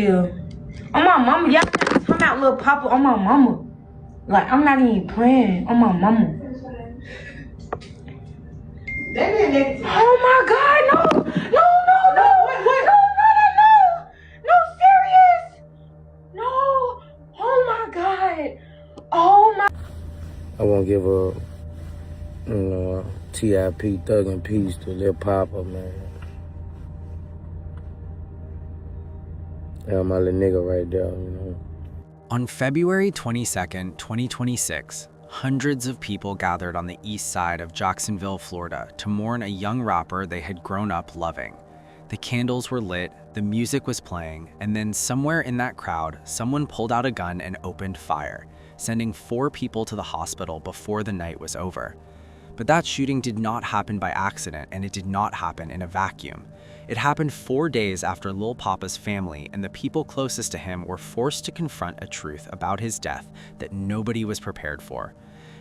deal. On my mama, y'all talking about Lil Papa on my mama. Like, I'm not even playing on my mama. Oh my God, no. No, serious. No. Oh my God. Oh my. I want to give a TIP Thug and Peace to Lil Papa, man. Yeah, my little nigga right there, On February 22nd, 2026, hundreds of people gathered on the east side of Jacksonville, Florida, to mourn a young rapper they had grown up loving. The candles were lit, the music was playing, and then somewhere in that crowd, someone pulled out a gun and opened fire, sending 4 people to the hospital before the night was over. But that shooting did not happen by accident, and it did not happen in a vacuum. It happened 4 days after Lil Papa's family and the people closest to him were forced to confront a truth about his death that nobody was prepared for.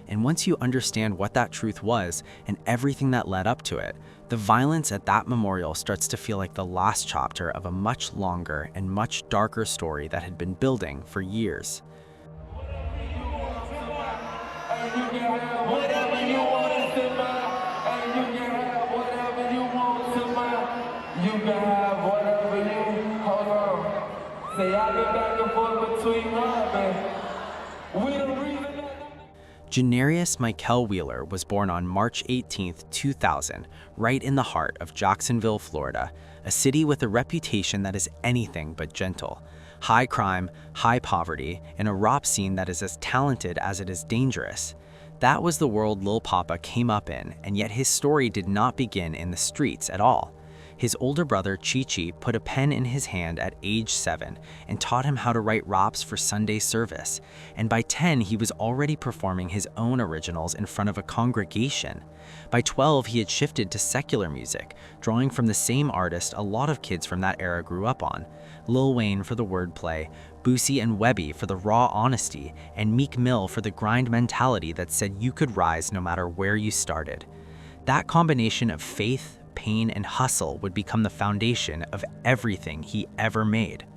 And once you understand what that truth was and everything that led up to it, the violence at that memorial starts to feel like the last chapter of a much longer and much darker story that had been building for years. Janarius Michael Wheeler was born on March 18, 2000, right in the heart of Jacksonville, Florida, a city with a reputation that is anything but gentle. High crime, high poverty, and a rap scene that is as talented as it is dangerous. That was the world Lil Papa came up in, and yet his story did not begin in the streets at all. His older brother, Chi-Chi, put a pen in his hand at age 7 and taught him how to write raps for Sunday service, and by 10 he was already performing his own originals in front of a congregation. By 12 he had shifted to secular music, drawing from the same artist a lot of kids from that era grew up on: Lil Wayne for the wordplay, Boosie and Webby for the raw honesty, and Meek Mill for the grind mentality that said you could rise no matter where you started. That combination of faith, pain, and hustle would become the foundation of everything he ever made.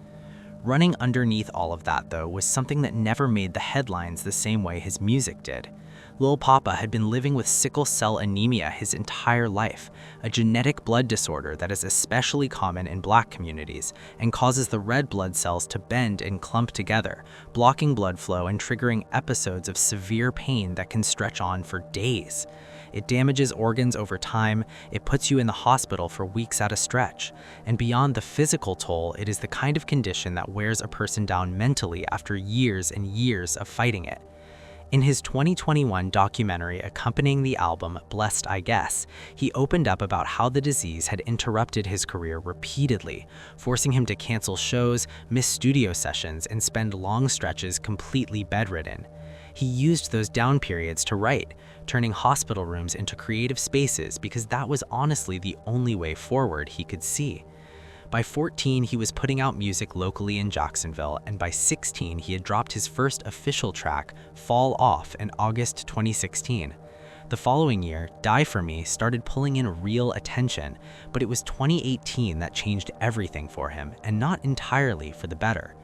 Running underneath all of that, though, was something that never made the headlines the same way his music did. Lil Papa had been living with sickle cell anemia his entire life, a genetic blood disorder that is especially common in Black communities and causes the red blood cells to bend and clump together, blocking blood flow and triggering episodes of severe pain that can stretch on for days. It damages organs over time, it puts you in the hospital for weeks at a stretch, and beyond the physical toll, it is the kind of condition that wears a person down mentally after years and years of fighting it. In his 2021 documentary accompanying the album Blessed I Guess, he opened up about how the disease had interrupted his career repeatedly, forcing him to cancel shows, miss studio sessions, and spend long stretches completely bedridden. He used those down periods to write, turning hospital rooms into creative spaces because that was honestly the only way forward he could see. By 14, he was putting out music locally in Jacksonville, and by 16, he had dropped his first official track, Fall Off, in August 2016. The following year, Die For Me started pulling in real attention, but it was 2018 that changed everything for him, and not entirely for the better.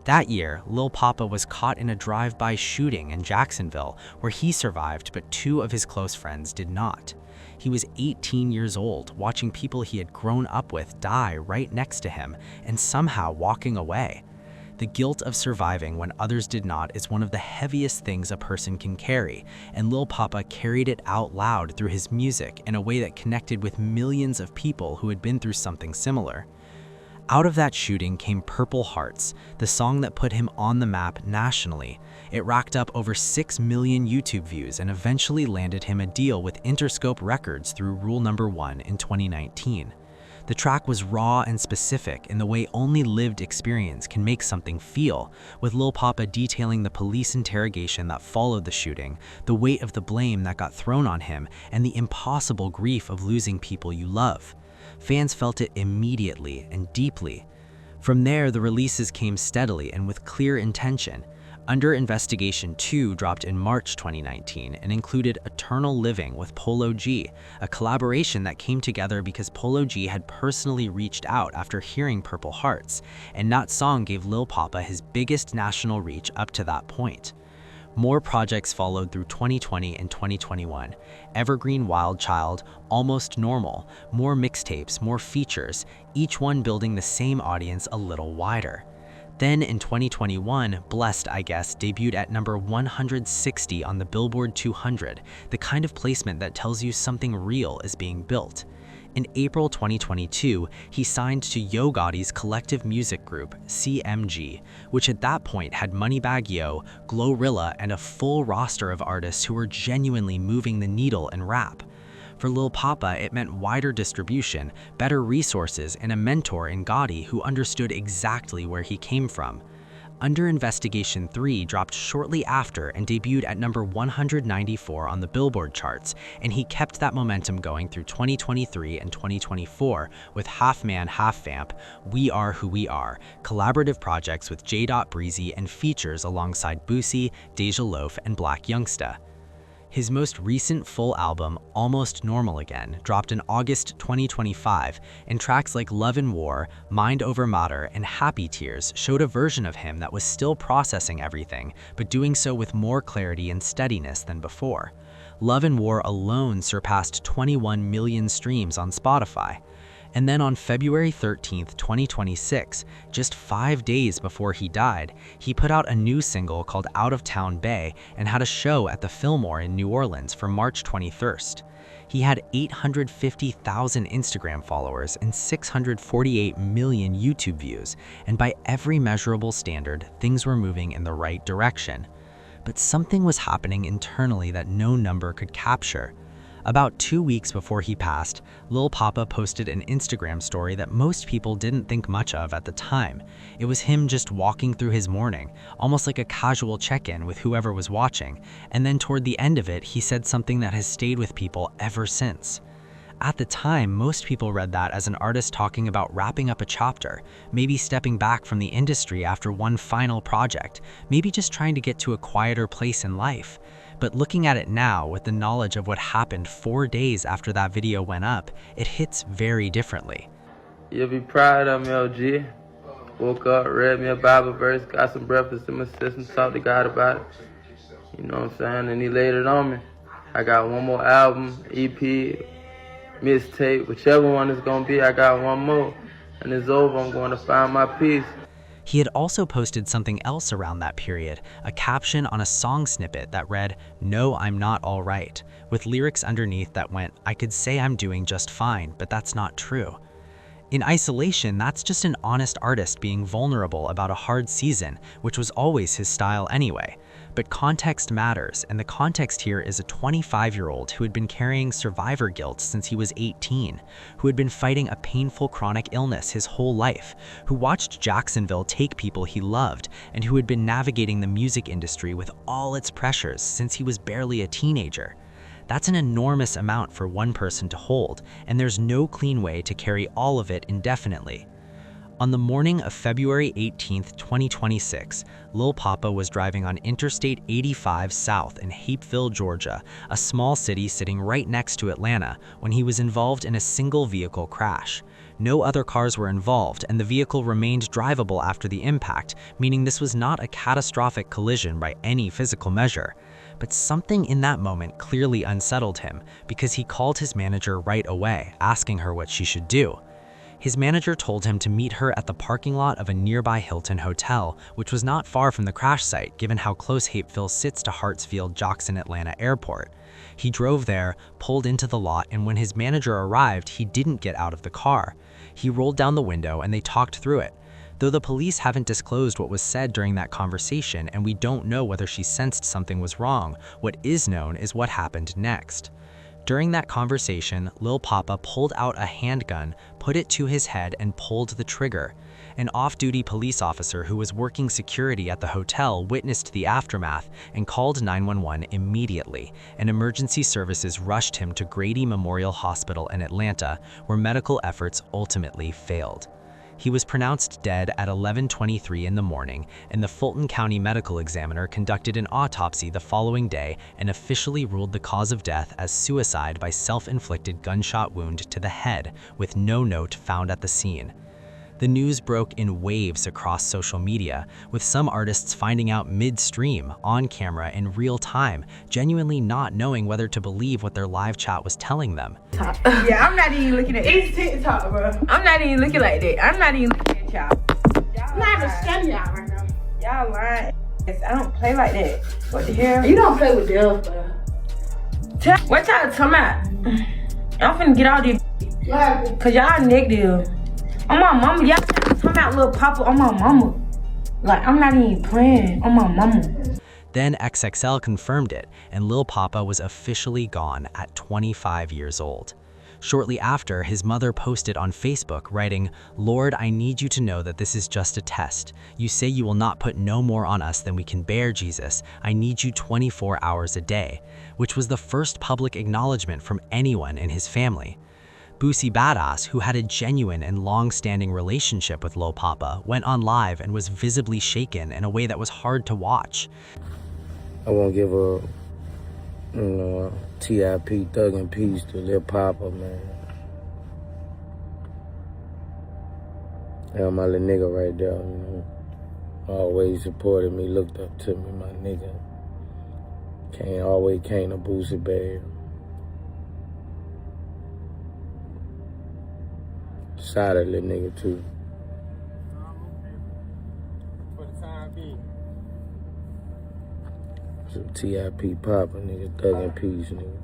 That year, Lil Papa was caught in a drive-by shooting in Jacksonville where he survived but 2 of his close friends did not. He was 18 years old, watching people he had grown up with die right next to him and somehow walking away. The guilt of surviving when others did not is one of the heaviest things a person can carry, and Lil Papa carried it out loud through his music in a way that connected with millions of people who had been through something similar. Out of that shooting came Purple Hearts, the song that put him on the map nationally. It racked up over 6 million YouTube views and eventually landed him a deal with Interscope Records through Rule No. 1 in 2019. The track was raw and specific in the way only lived experience can make something feel, with Lil Papa detailing the police interrogation that followed the shooting, the weight of the blame that got thrown on him, and the impossible grief of losing people you love. Fans felt it immediately and deeply. From there, the releases came steadily and with clear intention. Under Investigation 2 dropped in March 2019 and included Eternal Living with Polo G, a collaboration that came together because Polo G had personally reached out after hearing Purple Hearts, and that song gave Lil Papa his biggest national reach up to that point. More projects followed through 2020 and 2021. Evergreen Wild Child, Almost Normal, more mixtapes, more features, each one building the same audience a little wider. Then in 2021, Blessed, I Guess, debuted at number 160 on the Billboard 200, the kind of placement that tells you something real is being built. In April 2022, he signed to Yo Gotti's collective music group, CMG, which at that point had Moneybagg Yo, Glorilla, and a full roster of artists who were genuinely moving the needle in rap. For Lil Papa, it meant wider distribution, better resources, and a mentor in Gotti who understood exactly where he came from. Under Investigation 3 dropped shortly after and debuted at number 194 on the Billboard charts, and he kept that momentum going through 2023 and 2024 with Half Man, Half Vamp, We Are Who We Are, collaborative projects with J. Breezy and features alongside Boosie, Deja Loaf, and Black Youngsta. His most recent full album, Almost Normal Again, dropped in August 2025, and tracks like Love and War, Mind Over Matter, and Happy Tears showed a version of him that was still processing everything, but doing so with more clarity and steadiness than before. Love and War alone surpassed 21 million streams on Spotify. And then on February 13, 2026, just 5 days before he died, he put out a new single called Out of Town Bay and had a show at the Fillmore in New Orleans for March 21st. He had 850,000 Instagram followers and 648 million YouTube views, and by every measurable standard, things were moving in the right direction. But something was happening internally that no number could capture. About 2 weeks before he passed, Lil Papa posted an Instagram story that most people didn't think much of at the time. It was him just walking through his morning, almost like a casual check-in with whoever was watching, and then toward the end of it, he said something that has stayed with people ever since. At the time, most people read that as an artist talking about wrapping up a chapter, maybe stepping back from the industry after one final project, maybe just trying to get to a quieter place in life. But looking at it now, with the knowledge of what happened 4 days after that video went up, it hits very differently. You'll be proud of me, OG. Woke up, read me a Bible verse, got some breakfast in my system, talked to God about it. You know what I'm saying? And he laid it on me. I got one more album, EP, mixtape, whichever one it's gonna be, I got one more. And it's over, I'm going to find my peace. He had also posted something else around that period, a caption on a song snippet that read, "No, I'm not all right," with lyrics underneath that went, "I could say I'm doing just fine, but that's not true." In isolation, that's just an honest artist being vulnerable about a hard season, which was always his style anyway. But context matters, and the context here is a 25-year-old who had been carrying survivor guilt since he was 18, who had been fighting a painful chronic illness his whole life, who watched Jacksonville take people he loved, and who had been navigating the music industry with all its pressures since he was barely a teenager. That's an enormous amount for one person to hold, and there's no clean way to carry all of it indefinitely. On the morning of February 18, 2026, Lil Papa was driving on Interstate 85 South in Hapeville, Georgia, a small city sitting right next to Atlanta, when he was involved in a single vehicle crash. No other cars were involved, and the vehicle remained drivable after the impact, meaning this was not a catastrophic collision by any physical measure. But something in that moment clearly unsettled him, because he called his manager right away, asking her what she should do. His manager told him to meet her at the parking lot of a nearby Hilton hotel, which was not far from the crash site, given how close Hapeville sits to Hartsfield-Jackson Atlanta Airport. He drove there, pulled into the lot, and when his manager arrived, he didn't get out of the car. He rolled down the window and they talked through it. Though the police haven't disclosed what was said during that conversation, and we don't know whether she sensed something was wrong, what is known is what happened next. During that conversation, Lil Papa pulled out a handgun, put it to his head, and pulled the trigger. An off-duty police officer who was working security at the hotel witnessed the aftermath and called 911 immediately, and emergency services rushed him to Grady Memorial Hospital in Atlanta, where medical efforts ultimately failed. He was pronounced dead at 11:23 in the morning, and the Fulton County Medical Examiner conducted an autopsy the following day and officially ruled the cause of death as suicide by self-inflicted gunshot wound to the head, with no note found at the scene. The news broke in waves across social media, with some artists finding out midstream, on camera, in real time, genuinely not knowing whether to believe what their live chat was telling them. Yeah, I'm not even looking at it's TikTok, bro. I'm not even looking like that. I'm not even looking at y'all. I'm not even studying y'all right now. Y'all lying. I don't play like that. What the hell? You don't play with death, bro. What y'all talking about? I'm finna get all these. What happened? Cause y'all negative. On my mama, y'all talking about Lil Papa on my mama. Like, I'm not even playing on my mama. Then XXL confirmed it, and Lil Papa was officially gone at 25 years old. Shortly after, his mother posted on Facebook, writing, "Lord, I need you to know that this is just a test. You say you will not put no more on us than we can bear, Jesus. I need you 24 hours a day," which was the first public acknowledgement from anyone in his family. Boosie Badass, who had a genuine and long-standing relationship with Lil Papa, went on live and was visibly shaken in a way that was hard to watch. I want to give a, TIP Thug and Peace to Lil Papa, man. Yeah, my little nigga right there, Always supported me, looked up to me, my nigga. Always came to Boosie, babe. Shot at little nigga too. For the time being. Some TIP Papa, nigga, Thug and Peace, nigga.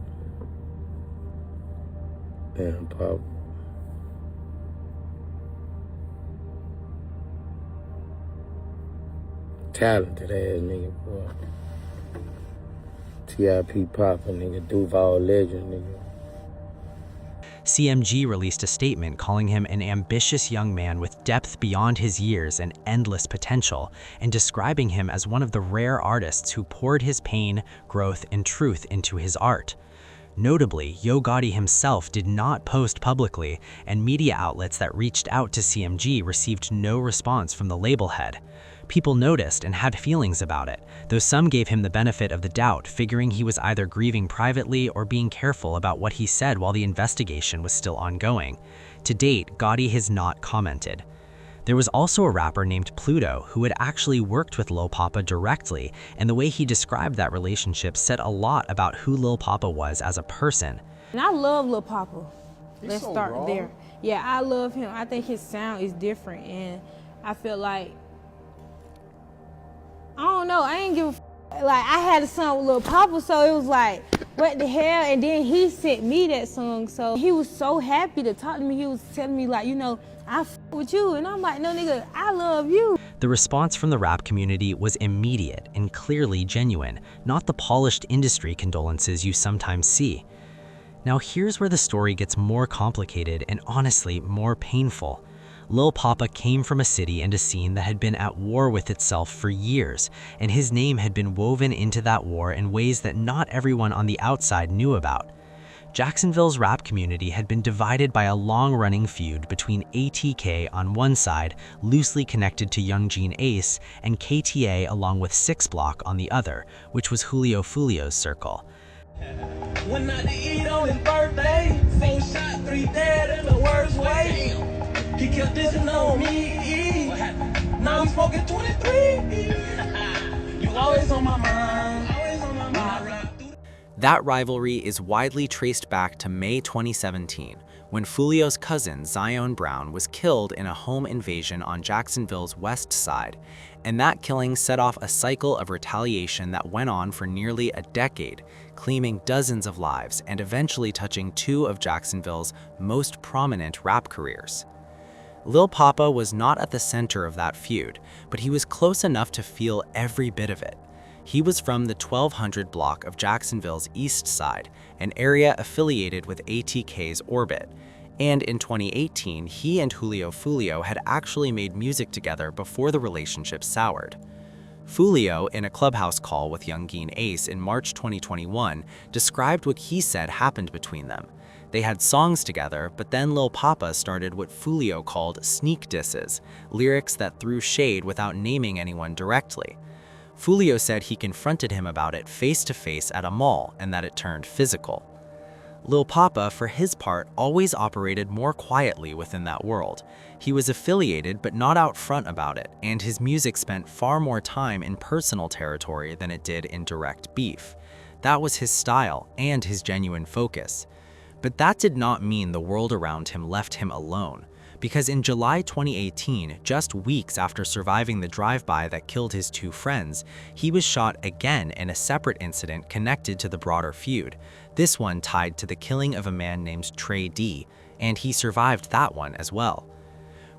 Damn, Papa. Talented ass nigga, boy. TIP Papa, nigga, Duval legend, nigga. CMG released a statement calling him an ambitious young man with depth beyond his years and endless potential, and describing him as one of the rare artists who poured his pain, growth, and truth into his art. Notably, Yo Gotti himself did not post publicly, and media outlets that reached out to CMG received no response from the label head. People noticed and had feelings about it, though some gave him the benefit of the doubt, figuring he was either grieving privately or being careful about what he said while the investigation was still ongoing. To date, Gotti has not commented. There was also a rapper named Pluto who had actually worked with Lil Papa directly, and the way he described that relationship said a lot about who Lil Papa was as a person. And I love Lil Papa. Let's so start raw. there. Yeah, I love him. I think his sound is different, and I feel like, I don't know, I ain't give a like, I had a song with Lil Papa, so it was like, what the hell? And then he sent me that song, so he was so happy to talk to me. He was telling me like, I f with you, and I'm like, no nigga, I love you. The response from the rap community was immediate and clearly genuine, not the polished industry condolences you sometimes see. Now here's where the story gets more complicated and honestly more painful. Lil Papa came from a city and a scene that had been at war with itself for years, and his name had been woven into that war in ways that not everyone on the outside knew about. Jacksonville's rap community had been divided by a long-running feud between ATK on one side, loosely connected to Young Gene Ace, and KTA along with 6 Block on the other, which was Julio Fulio's circle. Went out to eat on his birthday, 4 shot, 3 dead in the worst way. He kept dissing on me. Now I'm smoking 23. You always on my mind. Always on my mind. That rivalry is widely traced back to May 2017, when Fulio's cousin, Zion Brown, was killed in a home invasion on Jacksonville's west side, and that killing set off a cycle of retaliation that went on for nearly a decade, claiming dozens of lives and eventually touching 2 of Jacksonville's most prominent rap careers. Lil Papa was not at the center of that feud, but he was close enough to feel every bit of it. He was from the 1200 block of Jacksonville's east side, an area affiliated with ATK's orbit. And in 2018, he and Julio Fulio had actually made music together before the relationship soured. Fulio, in a Clubhouse call with Young Gene Ace in March 2021, described what he said happened between them. They had songs together, but then Lil Papa started what Fulio called sneak disses, lyrics that threw shade without naming anyone directly. Fulio said he confronted him about it face-to-face at a mall and that it turned physical. Lil Papa, for his part, always operated more quietly within that world. He was affiliated but not out front about it, and his music spent far more time in personal territory than it did in direct beef. That was his style and his genuine focus. But that did not mean the world around him left him alone, because in July 2018, just weeks after surviving the drive-by that killed his two friends, he was shot again in a separate incident connected to the broader feud, this one tied to the killing of a man named Trey D, and he survived that one as well.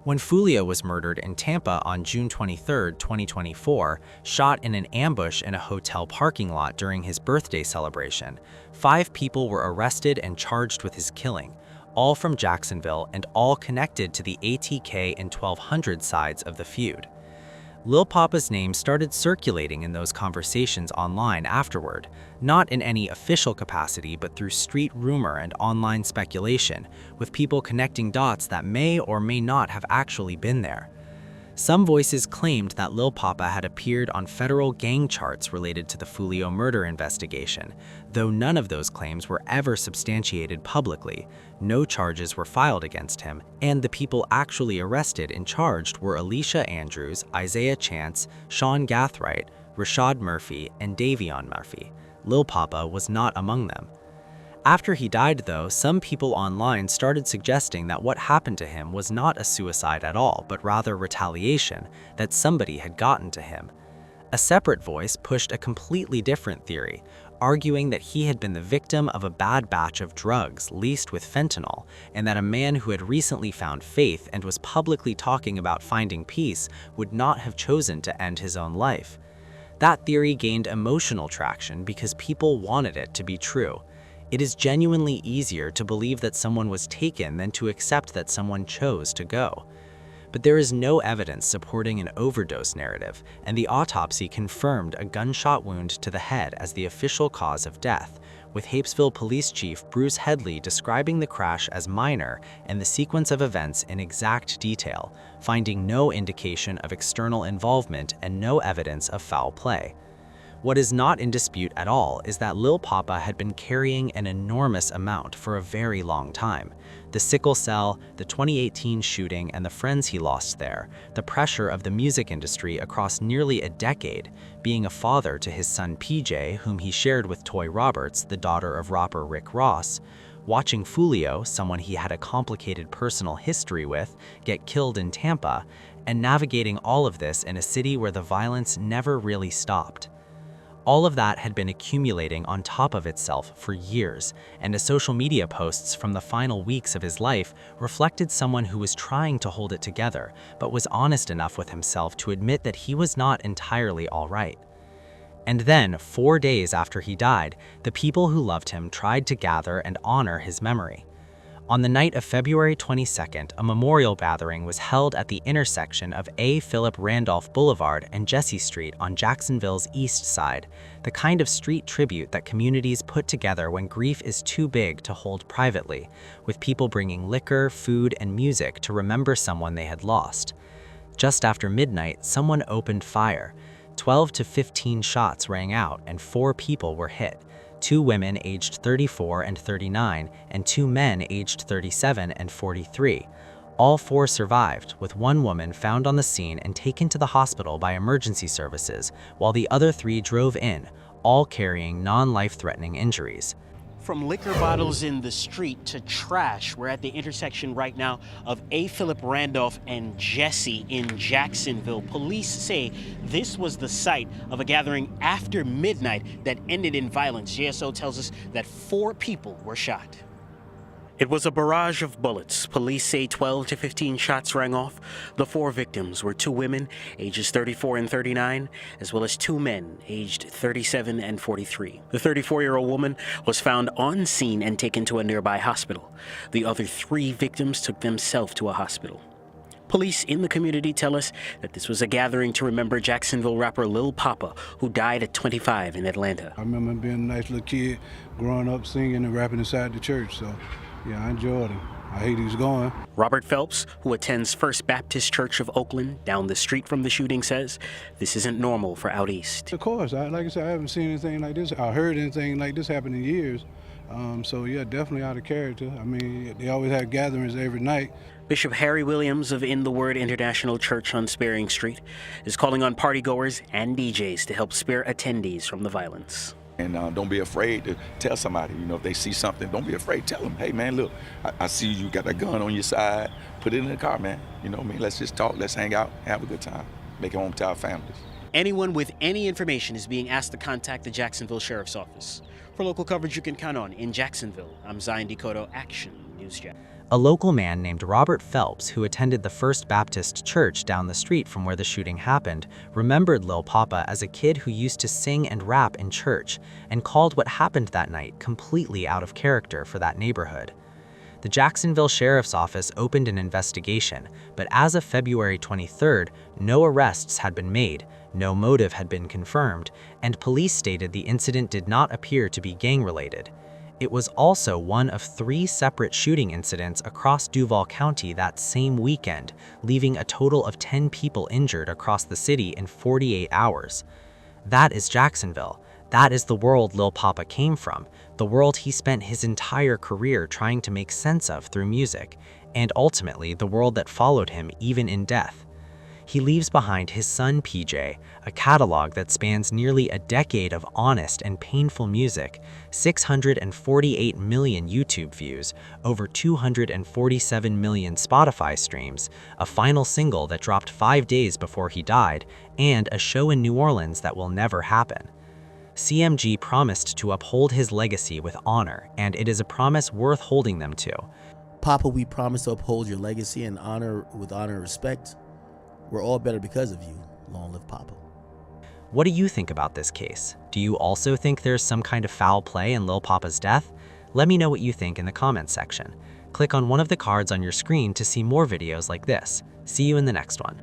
When Fulio was murdered in Tampa on June 23, 2024, shot in an ambush in a hotel parking lot during his birthday celebration, 5 people were arrested and charged with his killing, all from Jacksonville and all connected to the ATK and 1200 sides of the feud. Lil Papa's name started circulating in those conversations online afterward, not in any official capacity but through street rumor and online speculation, with people connecting dots that may or may not have actually been there. Some voices claimed that Lil Papa had appeared on federal gang charts related to the Fulio murder investigation, though none of those claims were ever substantiated publicly. No charges were filed against him, and the people actually arrested and charged were Alicia Andrews, Isaiah Chance, Sean Gathright, Rashad Murphy, and Davion Murphy. Lil Papa was not among them. After he died, though, some people online started suggesting that what happened to him was not a suicide at all, but rather retaliation, that somebody had gotten to him. A separate voice pushed a completely different theory, arguing that he had been the victim of a bad batch of drugs laced with fentanyl, and that a man who had recently found faith and was publicly talking about finding peace would not have chosen to end his own life. That theory gained emotional traction because people wanted it to be true. It is genuinely easier to believe that someone was taken than to accept that someone chose to go. But there is no evidence supporting an overdose narrative, and the autopsy confirmed a gunshot wound to the head as the official cause of death, with Hapesville Police Chief Bruce Headley describing the crash as minor and the sequence of events in exact detail, finding no indication of external involvement and no evidence of foul play. What is not in dispute at all is that Lil Papa had been carrying an enormous amount for a very long time. The sickle cell, the 2018 shooting, and the friends he lost there, the pressure of the music industry across nearly a decade, being a father to his son PJ, whom he shared with Toy Roberts, the daughter of rapper Rick Ross, watching Fulio, someone he had a complicated personal history with, get killed in Tampa, and navigating all of this in a city where the violence never really stopped. All of that had been accumulating on top of itself for years, and his social media posts from the final weeks of his life reflected someone who was trying to hold it together, but was honest enough with himself to admit that he was not entirely all right. And then, 4 days after he died, the people who loved him tried to gather and honor his memory. On the night of February 22nd, a memorial gathering was held at the intersection of A. Philip Randolph Boulevard and Jesse Street on Jacksonville's east side, the kind of street tribute that communities put together when grief is too big to hold privately, with people bringing liquor, food, and music to remember someone they had lost. Just after midnight, someone opened fire. 12 to 15 shots rang out and 4 people were hit. 2 women aged 34 and 39, and 2 men aged 37 and 43. All 4 survived, with 1 woman found on the scene and taken to the hospital by emergency services, while the other 3 drove in, all carrying non-life-threatening injuries. From liquor bottles in the street to trash, we're at the intersection right now of A. Philip Randolph and Jesse in Jacksonville. Police say this was the site of a gathering after midnight that ended in violence. JSO tells us that 4 people were shot. It was a barrage of bullets. Police say 12 to 15 shots rang off. The 4 victims were 2 women, ages 34 and 39, as well as 2 men, aged 37 and 43. The 34-year-old woman was found on scene and taken to a nearby hospital. The other 3 victims took themselves to a hospital. Police in the community tell us that this was a gathering to remember Jacksonville rapper Lil Papa, who died at 25 in Atlanta. I remember being a nice little kid, growing up singing and rapping inside the church, so Yeah, I enjoyed him. I hate he's going. Robert Phelps, who attends First Baptist Church of Oakland down the street from the shooting, says this isn't normal for out east. Of course, like I said, I haven't seen anything like this. I heard anything like this happen in years. So yeah, definitely out of character. I mean, they always had gatherings every night. Bishop Harry Williams of In the Word International Church on Spearing Street is calling on partygoers and DJs to help spare attendees from the violence. And don't be afraid to tell somebody, you know, if they see something, don't be afraid. Tell them, hey, man, look, I see you got that gun on your side. Put it in the car, man. You know what I mean? Let's just talk. Let's hang out, have a good time. Make it home to our families. Anyone with any information is being asked to contact the Jacksonville Sheriff's Office. For local coverage you can count on in Jacksonville, I'm Zion Decoto, Action News Jack. A local man named Robert Phelps, who attended the First Baptist Church down the street from where the shooting happened, remembered Lil Papa as a kid who used to sing and rap in church and called what happened that night completely out of character for that neighborhood. The Jacksonville Sheriff's Office opened an investigation, but as of February 23rd, no arrests had been made, no motive had been confirmed, and police stated the incident did not appear to be gang-related. It was also one of 3 separate shooting incidents across Duval County that same weekend, leaving a total of 10 people injured across the city in 48 hours. That is Jacksonville. That is the world Lil Papa came from, the world he spent his entire career trying to make sense of through music, and ultimately the world that followed him even in death. He leaves behind his son PJ, a catalog that spans nearly a decade of honest and painful music, 648 million YouTube views, over 247 million Spotify streams, a final single that dropped 5 days before he died, and a show in New Orleans that will never happen. CMG promised to uphold his legacy with honor, and it is a promise worth holding them to. Papa, we promise to uphold your legacy and honor with honor and respect. We're all better because of you. Long live Papa. What do you think about this case? Do you also think there's some kind of foul play in Lil Papa's death? Let me know what you think in the comments section. Click on one of the cards on your screen to see more videos like this. See you in the next one.